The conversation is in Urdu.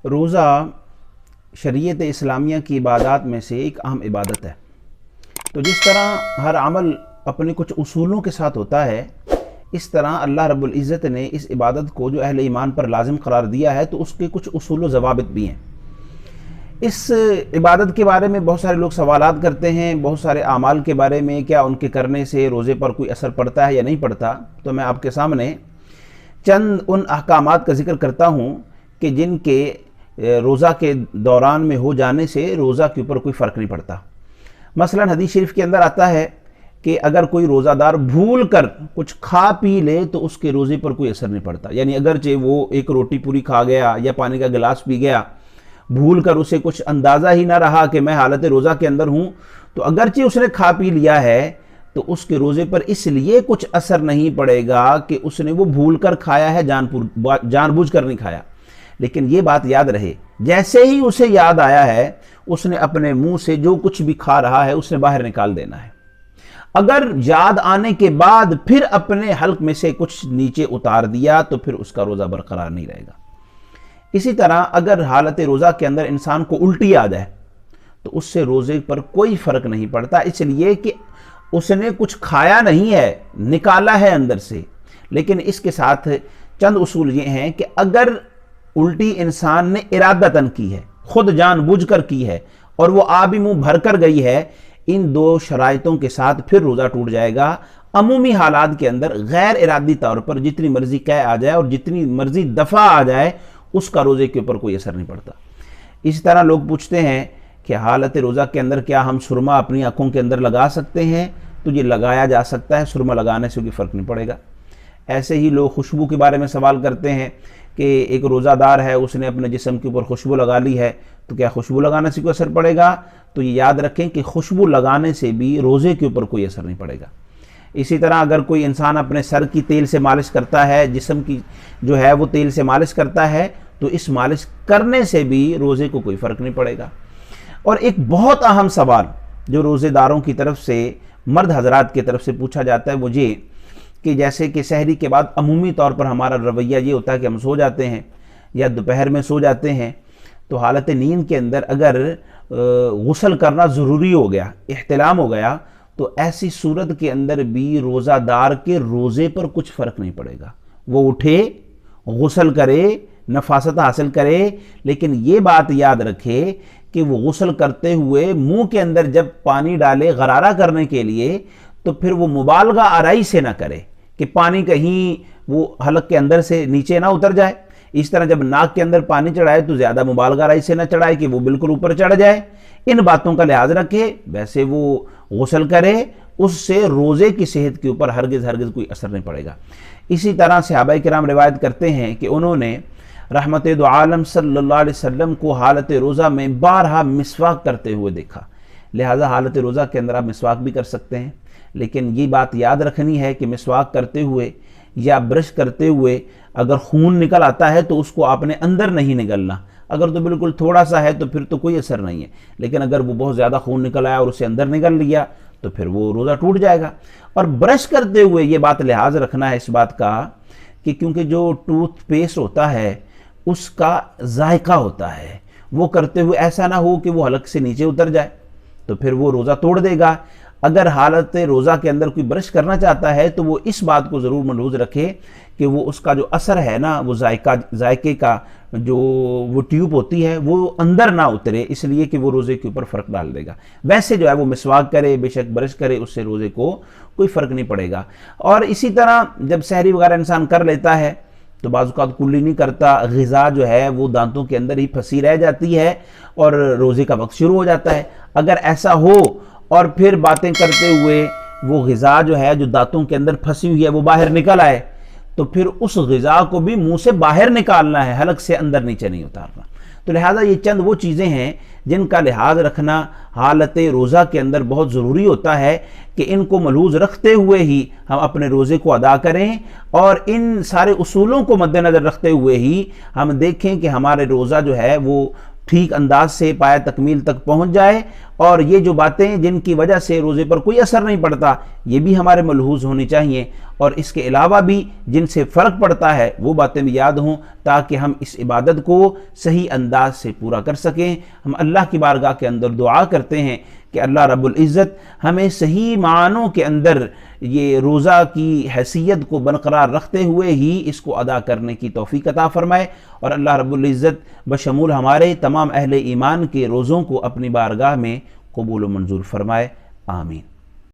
روزہ شریعت اسلامیہ کی عبادات میں سے ایک اہم عبادت ہے۔ تو جس طرح ہر عمل اپنے کچھ اصولوں کے ساتھ ہوتا ہے، اس طرح اللہ رب العزت نے اس عبادت کو جو اہل ایمان پر لازم قرار دیا ہے تو اس کے کچھ اصول و ضوابط بھی ہیں۔ اس عبادت کے بارے میں بہت سارے لوگ سوالات کرتے ہیں، بہت سارے اعمال کے بارے میں، کیا ان کے کرنے سے روزے پر کوئی اثر پڑتا ہے یا نہیں پڑتا۔ تو میں آپ کے سامنے چند ان احکامات کا ذکر کرتا ہوں کہ جن کے روزہ کے دوران میں ہو جانے سے روزہ کے اوپر کوئی فرق نہیں پڑتا۔ مثلا حدیث شریف کے اندر آتا ہے کہ اگر کوئی روزہ دار بھول کر کچھ کھا پی لے تو اس کے روزے پر کوئی اثر نہیں پڑتا، یعنی اگرچہ وہ ایک روٹی پوری کھا گیا یا پانی کا گلاس پی گیا، بھول کر اسے کچھ اندازہ ہی نہ رہا کہ میں حالت روزہ کے اندر ہوں، تو اگرچہ اس نے کھا پی لیا ہے تو اس کے روزے پر اس لیے کچھ اثر نہیں پڑے گا کہ اس نے وہ بھول کر کھایا ہے، جان بوجھ کر نہیں کھایا۔ لیکن یہ بات یاد رہے، جیسے ہی اسے یاد آیا ہے اس نے اپنے منہ سے جو کچھ بھی کھا رہا ہے اس نے باہر نکال دینا ہے۔ اگر یاد آنے کے بعد پھر اپنے حلق میں سے کچھ نیچے اتار دیا تو پھر اس کا روزہ برقرار نہیں رہے گا۔ اسی طرح اگر حالت روزہ کے اندر انسان کو الٹی آ جائے تو اس سے روزے پر کوئی فرق نہیں پڑتا، اس لیے کہ اس نے کچھ کھایا نہیں ہے، نکالا ہے اندر سے۔ لیکن اس کے ساتھ چند اصول یہ ہیں کہ اگر الٹی انسان نے ارادتاً کی ہے، خود جان بوجھ کر کی ہے، اور وہ آبی منہ بھر کر گئی ہے، ان دو شرائطوں کے ساتھ پھر روزہ ٹوٹ جائے گا۔ عمومی حالات کے اندر غیر ارادی طور پر جتنی مرضی قے آ جائے اور جتنی مرضی دفعہ آ جائے اس کا روزے کے اوپر کوئی اثر نہیں پڑتا۔ اسی طرح لوگ پوچھتے ہیں کہ حالت روزہ کے اندر کیا ہم سرما اپنی آنکھوں کے اندر لگا سکتے ہیں؟ تو یہ لگایا جا سکتا ہے، سرما لگانے سے کوئی فرق نہیں پڑے گا۔ ایسے ہی لوگ خوشبو کے بارے میں سوال کرتے ہیں کہ ایک روزہ دار ہے، اس نے اپنے جسم کے اوپر خوشبو لگا لی ہے، تو کیا خوشبو لگانے سے کوئی اثر پڑے گا؟ تو یہ یاد رکھیں کہ خوشبو لگانے سے بھی روزے کے اوپر کوئی اثر نہیں پڑے گا۔ اسی طرح اگر کوئی انسان اپنے سر کی تیل سے مالش کرتا ہے، جسم کی جو ہے وہ تیل سے مالش کرتا ہے، تو اس مالش کرنے سے بھی روزے کو کوئی فرق نہیں پڑے گا۔ اور ایک بہت اہم سوال جو روزے داروں کی طرف سے، مرد حضرات کی طرف سے پوچھا جاتا ہے وہ یہ کہ جیسے کہ سحری کے بعد عمومی طور پر ہمارا رویہ یہ ہوتا ہے کہ ہم سو جاتے ہیں یا دوپہر میں سو جاتے ہیں، تو حالت نیند کے اندر اگر غسل کرنا ضروری ہو گیا، احتلام ہو گیا، تو ایسی صورت کے اندر بھی روزہ دار کے روزے پر کچھ فرق نہیں پڑے گا۔ وہ اٹھے، غسل کرے، نفاست حاصل کرے، لیکن یہ بات یاد رکھے کہ وہ غسل کرتے ہوئے منہ کے اندر جب پانی ڈالے غرارہ کرنے کے لیے تو پھر وہ مبالغہ آرائی سے نہ کرے کہ پانی کہیں وہ حلق کے اندر سے نیچے نہ اتر جائے۔ اس طرح جب ناک کے اندر پانی چڑھائے تو زیادہ مبالغہ آرائی سے نہ چڑھائے کہ وہ بالکل اوپر چڑھ جائے۔ ان باتوں کا لحاظ رکھے، ویسے وہ غسل کرے، اس سے روزے کی صحت کے اوپر ہرگز کوئی اثر نہیں پڑے گا۔ اسی طرح صحابہ کرام روایت کرتے ہیں کہ انہوں نے رحمت دو عالم صلی اللہ علیہ وسلم کو حالت روزہ میں بارہا مسواک کرتے ہوئے دیکھا، لہذا حالت روزہ کے اندر آپ مسواک بھی کر سکتے ہیں۔ لیکن یہ بات یاد رکھنی ہے کہ مسواک کرتے ہوئے یا برش کرتے ہوئے اگر خون نکل آتا ہے تو اس کو آپ نے اندر نہیں نگلنا، اگر تو بالکل تھوڑا سا ہے تو پھر تو کوئی اثر نہیں ہے، لیکن اگر وہ بہت زیادہ خون نکل آیا اور اسے اندر نگل لیا تو پھر وہ روزہ ٹوٹ جائے گا۔ اور برش کرتے ہوئے یہ بات لحاظ رکھنا ہے اس بات کا کہ کیونکہ جو ٹوتھ پیسٹ ہوتا ہے اس کا ذائقہ ہوتا ہے، وہ کرتے ہوئے ایسا نہ ہو کہ وہ حلق سے نیچے اتر جائے تو پھر وہ روزہ توڑ دے گا۔ اگر حالت روزہ کے اندر کوئی برش کرنا چاہتا ہے تو وہ اس بات کو ضرور ملحوظ رکھے کہ وہ اس کا جو اثر ہے نا، وہ ذائقے کا جو وہ ٹیوب ہوتی ہے وہ اندر نہ اترے، اس لیے کہ وہ روزے کے اوپر فرق ڈال دے گا۔ ویسے جو ہے وہ مسواک کرے، بے شک برش کرے، اس سے روزے کو کوئی فرق نہیں پڑے گا۔ اور اسی طرح جب سحری وغیرہ انسان کر لیتا ہے تو بعض اوقات کلی نہیں کرتا، غذا جو ہے وہ دانتوں کے اندر ہی پھنسی رہ جاتی ہے اور روزے کا وقت شروع ہو جاتا ہے۔ اگر ایسا ہو اور پھر باتیں کرتے ہوئے وہ غذا جو ہے جو دانتوں کے اندر پھنسی ہوئی ہے وہ باہر نکل آئے تو پھر اس غذا کو بھی منہ سے باہر نکالنا ہے، حلق سے اندر نیچے نہیں اتارنا۔ تو لہٰذا یہ چند وہ چیزیں ہیں جن کا لحاظ رکھنا حالت روزہ کے اندر بہت ضروری ہوتا ہے کہ ان کو ملحوظ رکھتے ہوئے ہی ہم اپنے روزے کو ادا کریں، اور ان سارے اصولوں کو مد نظر رکھتے ہوئے ہی ہم دیکھیں کہ ہمارے روزہ جو ہے وہ ٹھیک انداز سے پایہ تکمیل تک پہنچ جائے، اور یہ جو باتیں جن کی وجہ سے روزے پر کوئی اثر نہیں پڑتا یہ بھی ہمارے ملحوظ ہونی چاہیے، اور اس کے علاوہ بھی جن سے فرق پڑتا ہے وہ باتیں بھی یاد ہوں، تاکہ ہم اس عبادت کو صحیح انداز سے پورا کر سکیں۔ ہم اللہ کی بارگاہ کے اندر دعا کرتے ہیں کہ اللہ رب العزت ہمیں صحیح معنوں کے اندر یہ روزہ کی حیثیت کو برقرار رکھتے ہوئے ہی اس کو ادا کرنے کی توفیق عطا فرمائے، اور اللہ رب العزت بشمول ہمارے تمام اہل ایمان کے روزوں کو اپنی بارگاہ میں قبول و منظور فرمائے۔ آمین۔